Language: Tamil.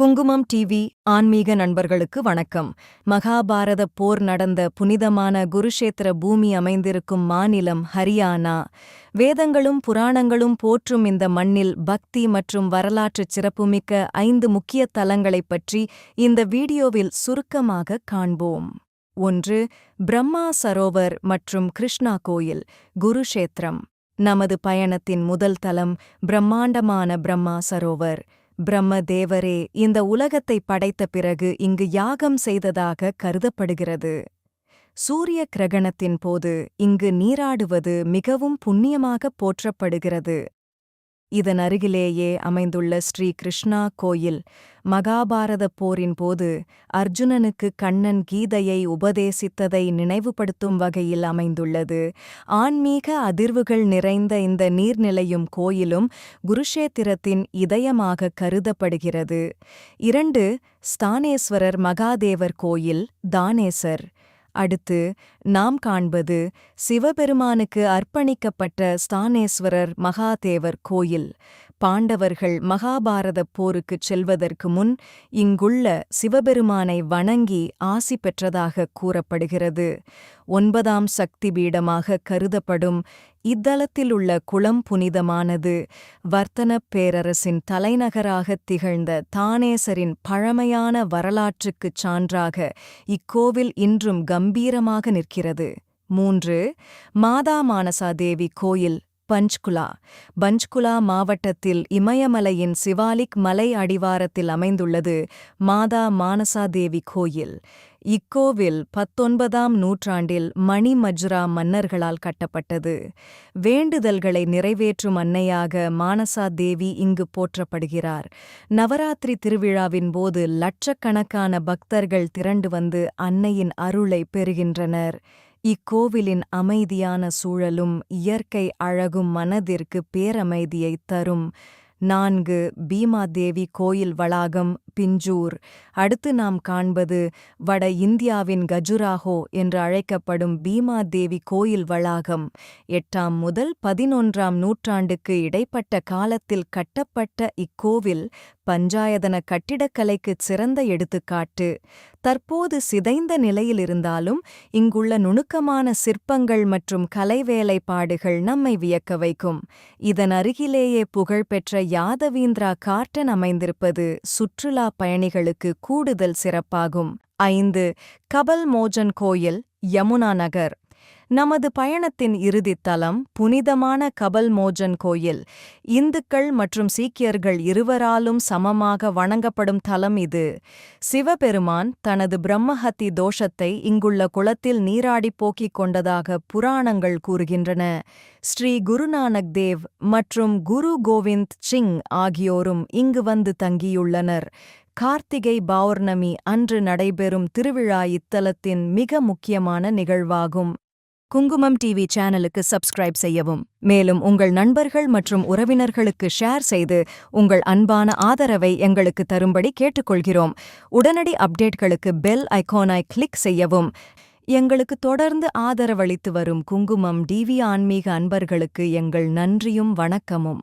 குங்குமம் டிவி ஆன்மீக நண்பர்களுக்கு வணக்கம். மகாபாரத போர் நடந்த புனிதமான குருஷேத்திர பூமி அமைந்திருக்கும் மாநிலம் ஹரியானா. வேதங்களும் புராணங்களும் போற்றும் இந்த மண்ணில் பக்தி மற்றும் வரலாற்றுச் சிறப்புமிக்க 5 முக்கிய தலங்களைப் பற்றி இந்த வீடியோவில் சுருக்கமாக காண்போம். 1. பிரம்மா சரோவர் மற்றும் கிருஷ்ணா கோயில், குருஷேத்திரம். நமது பயணத்தின் முதல் தலம் பிரம்மாண்டமான பிரம்மா சரோவர். பிரம்ம தேவரே இந்த உலகத்தை படைத்த பிறகு இங்கு யாகம் செய்ததாக கருதப்படுகிறது. சூரிய கிரகணத்தின் போது இங்கு நீராடுவது மிகவும் புண்ணியமாகப் போற்றப்படுகிறது. இதன் அருகிலேயே அமைந்துள்ள ஸ்ரீ கிருஷ்ணா கோயில், மகாபாரத போரின் போது அர்ஜுனனுக்கு கண்ணன் கீதையை உபதேசித்ததை நினைவுபடுத்தும் வகையில் அமைந்துள்ளது. ஆன்மீக அதிர்வுகள் நிறைந்த இந்த நீர்நிலையும் கோயிலும் குருஷேத்திரத்தின் இதயமாக கருதப்படுகிறது. 2. ஸ்தானேஸ்வரர் மகாதேவர் கோயில், தானேசர். அடுத்து நாம் காண்பது சிவபெருமானுக்கு அர்ப்பணிக்கப்பட்ட ஸ்தானேஸ்வரர் மகாதேவர் கோயில். பாண்டவர்கள் மகாபாரதப் போருக்குச் செல்வதற்கு முன் இங்குள்ள சிவபெருமானை வணங்கி ஆசி பெற்றதாக கூறப்படுகிறது. 9ஆம் சக்தி பீடமாக கருதப்படும் இத்தலத்திலுள்ள குளம் புனிதமானது. வர்த்தனப் பேரரசின் தலைநகராகத் திகழ்ந்த தானேசரின் பழமையான வரலாற்றுக்குச் சான்றாக இக்கோவில் இன்றும் கம்பீரமாக நிற்கிறது. 3. மாதா மானசாதேவி கோயில், பஞ்ச்குலா. பஞ்ச்குலா மாவட்டத்தில் இமயமலையின் சிவாலிக் மலை அடிவாரத்தில் அமைந்துள்ளது மாதா மானசாதேவி கோயில். இக்கோவில் 19ஆம் நூற்றாண்டில் மணி மஜ்ரா மன்னர்களால் கட்டப்பட்டது. வேண்டுதல்களை நிறைவேற்றும் அன்னையாக மானசாதேவி இங்கு போற்றப்படுகிறார். நவராத்திரி திருவிழாவின் போது லட்சக்கணக்கான பக்தர்கள் திரண்டு வந்து அன்னையின் அருளை பெறுகின்றனர். இக்கோவிலின் அமைதியான சூழலும் இயற்கை அழகும் மனதிற்கு பேரமைதியைத் தரும். 4. பீமாதேவி கோயில் வளாகம், பிஞ்சூர். அடுத்து நாம் காண்பது வட இந்தியாவின் கஜுராஹோ என்று அழைக்கப்படும் பீமாதேவி கோயில் வளாகம். 8ஆம் முதல் 11ஆம் நூற்றாண்டுக்கு இடைப்பட்ட காலத்தில் கட்டப்பட்ட இக்கோவில் பஞ்சாயதன கட்டிடக்கலைக்குச் சிறந்த எடுத்துக்காட்டு. தற்போது சிதைந்த நிலையிலிருந்தாலும் இங்குள்ள நுணுக்கமான சிற்பங்கள் மற்றும் கலைவேலைப்பாடுகள் நம்மை வியக்க வைக்கும். இதன் அருகிலேயே புகழ்பெற்ற யாதவீந்திரா கார்டன் அமைந்திருப்பது சுற்றுலா பயணிகளுக்கு கூடுதல் சிறப்பாகும். 5. கபல் மோஜன் கோயில், யமுனா நகர். நமது பயணத்தின் இறுதித் தலம் புனிதமான கபல் மோஜன் கோயில். இந்துக்கள் மற்றும் சீக்கியர்கள் இருவராலும் சமமாக வணங்கப்படும் தலம் இது. சிவபெருமான் தனது பிரம்மஹத்தி தோஷத்தை இங்குள்ள குளத்தில் நீராடிப் போக்கிக் கொண்டதாக புராணங்கள் கூறுகின்றன. ஸ்ரீ குருநானக் தேவ் மற்றும் குரு கோவிந்த் சிங் ஆகியோரும் இங்கு வந்து தங்கியுள்ளனர். கார்த்திகை பௌர்ணமி அன்று நடைபெறும் திருவிழா இத்தலத்தின் மிக முக்கியமான நிகழ்வாகும். குங்குமம் டிவி சேனலுக்கு சப்ஸ்கிரைப் செய்யவும். மேலும் உங்கள் நண்பர்கள் மற்றும் உறவினர்களுக்கு ஷேர் செய்து உங்கள் அன்பான ஆதரவை எங்களுக்கு தரும்படி கேட்டுக்கொள்கிறோம். உடனடி அப்டேட்களுக்கு பெல் ஐகானை கிளிக் செய்யவும். எங்களுக்கு தொடர்ந்து ஆதரவளித்து வரும் குங்குமம் டிவி ஆன்மீக அன்பர்களுக்கு எங்கள் நன்றியும் வணக்கமும்.